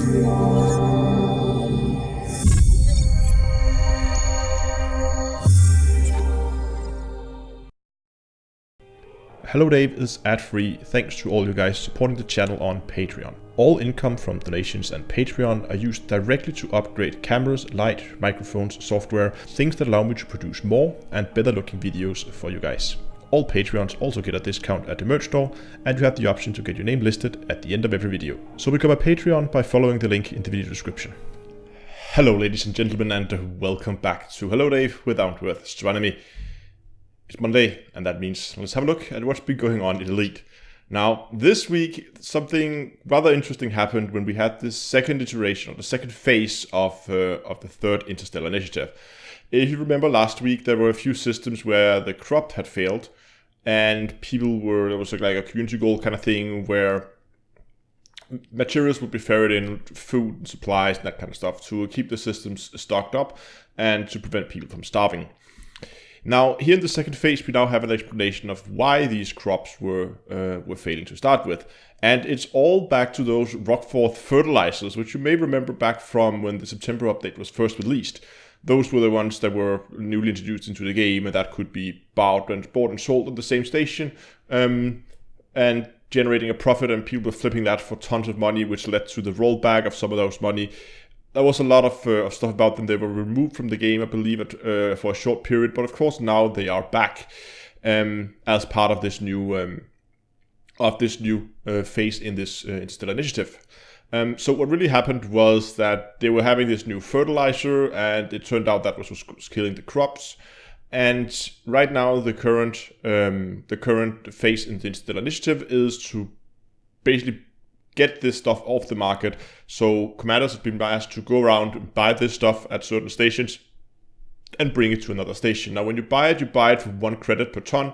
Hello Dave is ad-free thanks to all you guys supporting the channel on Patreon. All income from donations and Patreon are used directly to upgrade cameras, light, microphones, software, things that allow me to produce more and better looking videos for you guys. All Patreons also get a discount at the merch store, and you have the option to get your name listed at the end of every video. So become a Patreon by following the link in the video description. Hello ladies and gentlemen, and welcome back to Hello Dave with Down to Earth Astronomy. It's Monday, and that means let's have a look at what's been going on in Elite. Now, this week, something rather interesting happened when we had this second iteration, or the second phase of the third Interstellar Initiative. If you remember last week, there were a few systems where the crop had failed, and there was like a community goal kind of thing where materials would be ferried in, food and supplies and that kind of stuff, to keep the systems stocked up and to prevent people from starving. Now, here in the second phase, we now have an explanation of why these crops were failing to start with. And it's all back to those rockforth fertilizers, which you may remember back from when the September update was first released. Those were the ones that were newly introduced into the game, and that could be bought and sold at the same station, and generating a profit, and people were flipping that for tons of money, which led to the rollback of some of those money. There was a lot of stuff about them. They were removed from the game, I believe, for a short period. But of course, now they are back as part of this new phase in this Interstellar Initiative. So what really happened was that they were having this new fertilizer, and it turned out that was killing the crops. And right now, the current phase in the Interstellar Initiative is to basically get this stuff off the market. So commanders have been asked to go around and buy this stuff at certain stations and bring it to another station. Now, when you buy it for 1 credit per ton,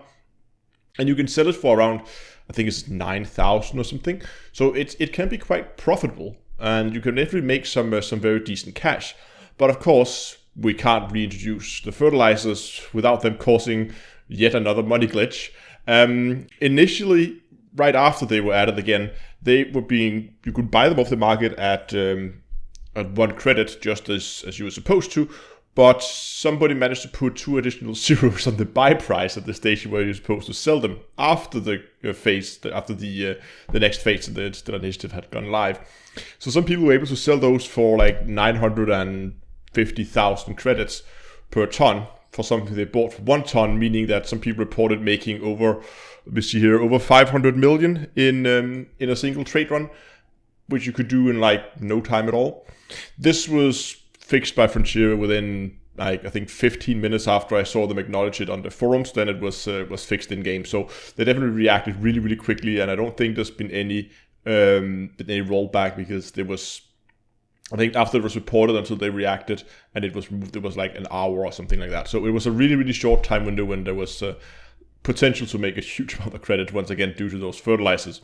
and you can sell it for around, I think it's 9,000 or something. So it can be quite profitable, and you can definitely make some very decent cash. But of course, we can't reintroduce the fertilizers without them causing yet another money glitch. Initially, right after they were added again, you could buy them off the market at 1 credit, just as you were supposed to, but somebody managed to put 2 additional zeros on the buy price at the station where you're supposed to sell them after the next phase of the Interstellar Initiative had gone live. So some people were able to sell those for like 950,000 credits per ton for something they bought for 1 ton, meaning that some people reported making over 500 million in a single trade run, which you could do in like no time at all. This was fixed by Frontier within I think 15 minutes after I saw them acknowledge it on the forums. Then it was fixed in game. So they definitely reacted really, really quickly, and I don't think there's been any rollback, because there was, I think after it was reported until they reacted and it was removed, it was like an hour or something like that. So it was a really, really short time window when there was potential to make a huge amount of credit once again due to those fertilizers.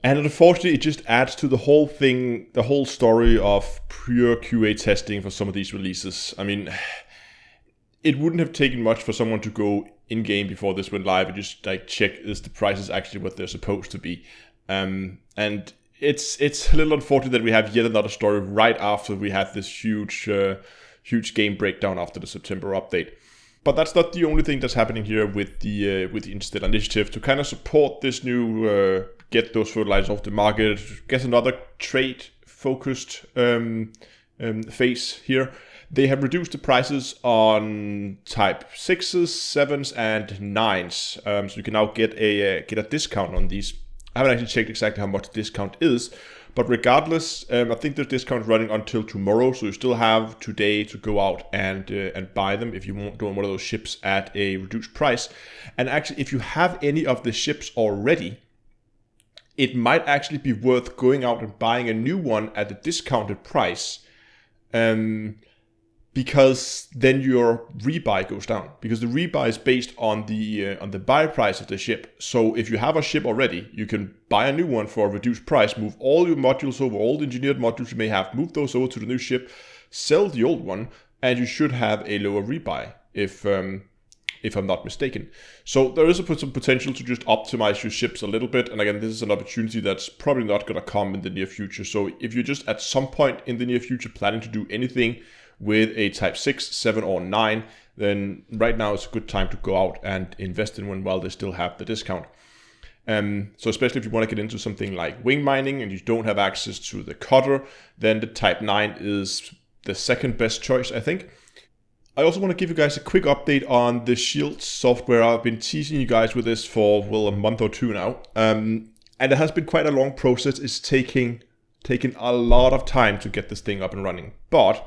And unfortunately, it just adds to the whole thing, the whole story of pure QA testing for some of these releases. I mean, it wouldn't have taken much for someone to go in-game before this went live and just like check is the prices actually what they're supposed to be. And it's a little unfortunate that we have yet another story right after we had this huge game breakdown after the September update. But that's not the only thing that's happening here with the Interstellar Initiative. To kind of support this new get those fertilizers off the market, get another trade-focused phase here. They have reduced the prices on Type 6s, 7s, and 9s. So you can now get a discount on these. I haven't actually checked exactly how much the discount is, but regardless, I think the discount is running until tomorrow, so you still have today to go out and buy them if you want one of those ships at a reduced price. And actually, if you have any of the ships already, it might actually be worth going out and buying a new one at a discounted price, because then your rebuy goes down, because the rebuy is based on the buy price of the ship. So if you have a ship already, you can buy a new one for a reduced price, move all your modules over, all the engineered modules you may have, move those over to the new ship, sell the old one, and you should have a lower rebuy if if I'm not mistaken. So there is some potential to just optimize your ships a little bit. And again, this is an opportunity that's probably not going to come in the near future. So if you're just at some point in the near future planning to do anything with a Type 6, 7, or 9, then right now is a good time to go out and invest in one while they still have the discount. So especially if you want to get into something like wing mining and you don't have access to the cutter, then the Type 9 is the second best choice, I think. I also want to give you guys a quick update on the Shield software. I've been teasing you guys with this for, well, a month or two now. And it has been quite a long process. It's taking a lot of time to get this thing up and running. But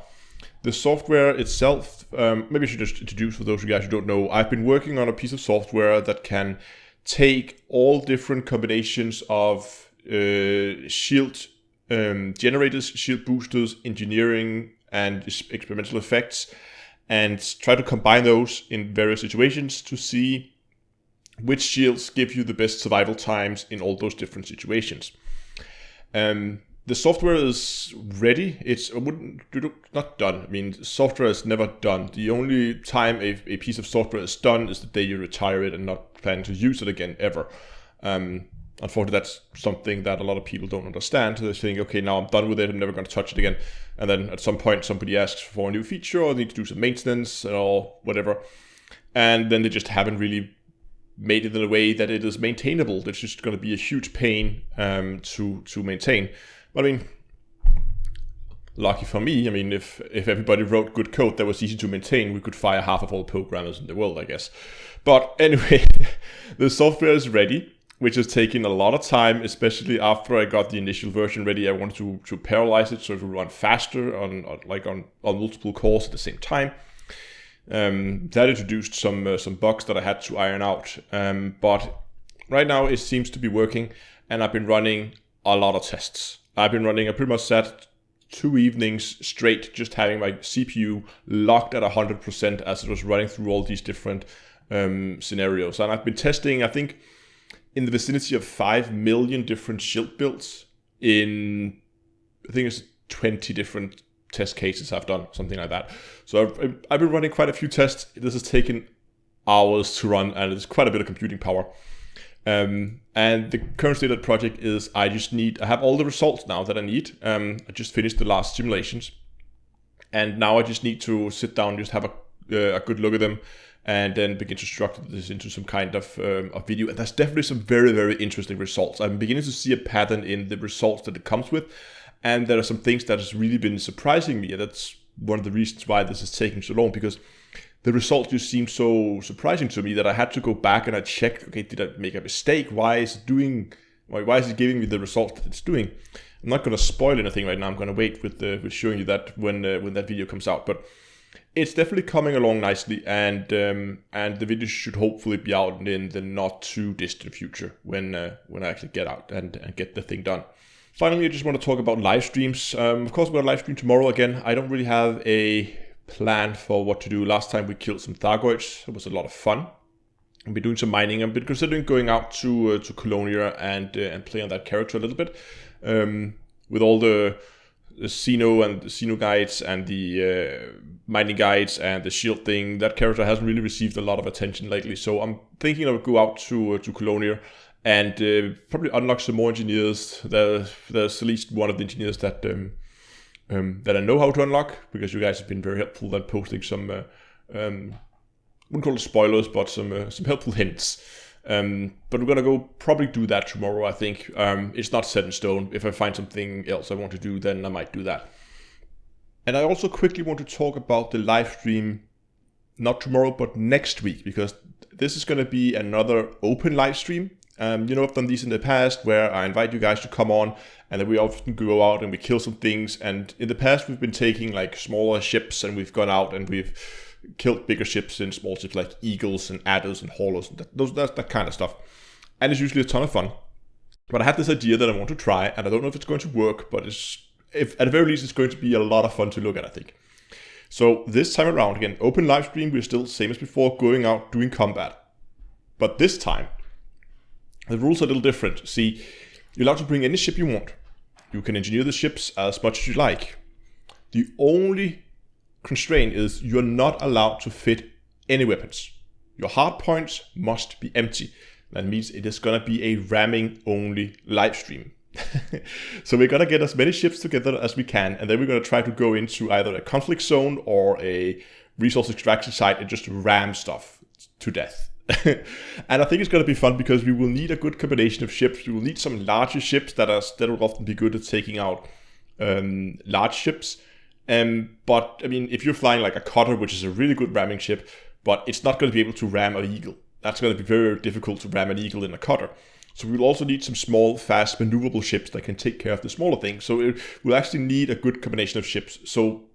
the software itself, maybe I should just introduce for those of you guys who don't know, I've been working on a piece of software that can take all different combinations of shield generators, shield boosters, engineering, and experimental effects, and try to combine those in various situations to see which shields give you the best survival times in all those different situations. The software is ready. It's not done. I mean, software is never done. The only time a piece of software is done is the day you retire it and not plan to use it again ever. Unfortunately, that's something that a lot of people don't understand. They think, okay, now I'm done with it. I'm never going to touch it again. And then at some point, somebody asks for a new feature or they need to do some maintenance or whatever. And then they just haven't really made it in a way that it is maintainable. It's just going to be a huge pain to maintain. But I mean, lucky for me, I mean, if everybody wrote good code that was easy to maintain, we could fire half of all programmers in the world, I guess. But anyway, the software is ready, which has taken a lot of time, especially after I got the initial version ready. I wanted to parallelize it so it would run faster on multiple cores at the same time. That introduced some bugs that I had to iron out. But right now it seems to be working, and I've been running a lot of tests. I pretty much sat 2 evenings straight just having my CPU locked at 100% as it was running through all these different scenarios. And I've been testing, I think, in the vicinity of 5 million different shield builds in, I think it's 20 different test cases I've done, something like that. So I've been running quite a few tests. This has taken hours to run, and it's quite a bit of computing power. And the current state of the project is I have all the results now that I need. I just finished the last simulations, and now I just need to sit down, just have a good look at them, and then begin to structure this into some kind of video. And there's definitely some very, very interesting results. I'm beginning to see a pattern in the results that it comes with, and there are some things that has really been surprising me. And that's one of the reasons why this is taking so long, because the results just seem so surprising to me that I had to go back and I checked, okay, did I make a mistake? Why is it giving me the results that it's doing? I'm not going to spoil anything right now. I'm going to wait with showing you that when that video comes out. But it's definitely coming along nicely, and the video should hopefully be out in the not too distant future when I actually get out and get the thing done. Finally, I just want to talk about live streams. Of course, we're going to live stream tomorrow again. I don't really have a plan for what to do. Last time we killed some Thargoids. It was a lot of fun. I've been doing some mining. I've been considering going out to Colonia and play on that character a little bit. With all the Xeno and the Xeno guides and the mining guides and the shield thing, that character hasn't really received a lot of attention lately. So I'm thinking I would go out to Colonia and probably unlock some more engineers. There's at least one of the engineers that I know how to unlock, because you guys have been very helpful at posting some, wouldn't call it spoilers, but some helpful hints. But we're gonna probably do that tomorrow, I think. It's not set in stone. If I find something else I want to do, then I might do that. And I also quickly want to talk about the live stream, not tomorrow, but next week, because this is gonna be another open live stream. I've done these in the past where I invite you guys to come on, and then we often go out and we kill some things. And in the past, we've been taking like smaller ships, and we've gone out and we've killed bigger ships in small ships like eagles and adders and haulers and that kind of stuff. And it's usually a ton of fun. But I had this idea that I want to try, and I don't know if it's going to work, but if at the very least, it's going to be a lot of fun to look at, I think. So this time around, again, open live stream, we're still same as before, going out, doing combat. But this time, the rules are a little different. See, you're allowed to bring any ship you want. You can engineer the ships as much as you like. The only constraint is you're not allowed to fit any weapons. Your hard points must be empty. That means it is going to be a ramming only live stream. So we're going to get as many ships together as we can, and then we're going to try to go into either a conflict zone or a resource extraction site and just ram stuff to death. And I think it's going to be fun because we will need a good combination of ships. We will need some larger ships that will often be good at taking out large ships. But I mean, if you're flying like a cutter, which is a really good ramming ship, but it's not going to be able to ram an eagle. That's going to be very difficult to ram an eagle in a cutter. So we'll also need some small, fast, maneuverable ships that can take care of the smaller things. So we'll actually need a good combination of ships. So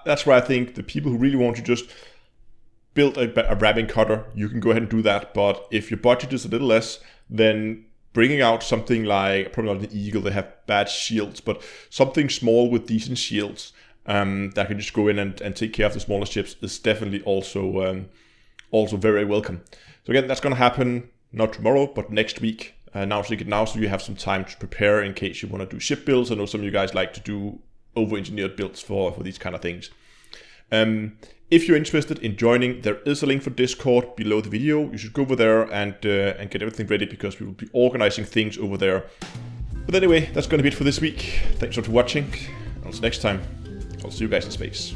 that's why I think the people who really want to just build a ramming cutter, you can go ahead and do that. But if your budget is a little less, then bringing out something like, probably not an eagle, they have bad shields, but something small with decent shields that can just go in and take care of the smaller ships is definitely also very welcome. So again, that's going to happen not tomorrow, but next week. Announcing it now so you have some time to prepare in case you want to do ship builds. I know some of you guys like to do over-engineered builds for these kind of things. If you're interested in joining, there is a link for Discord below the video. You should go over there and get everything ready because we will be organizing things over there. But anyway, that's going to be it for this week. Thanks for watching. Until next time, I'll see you guys in space.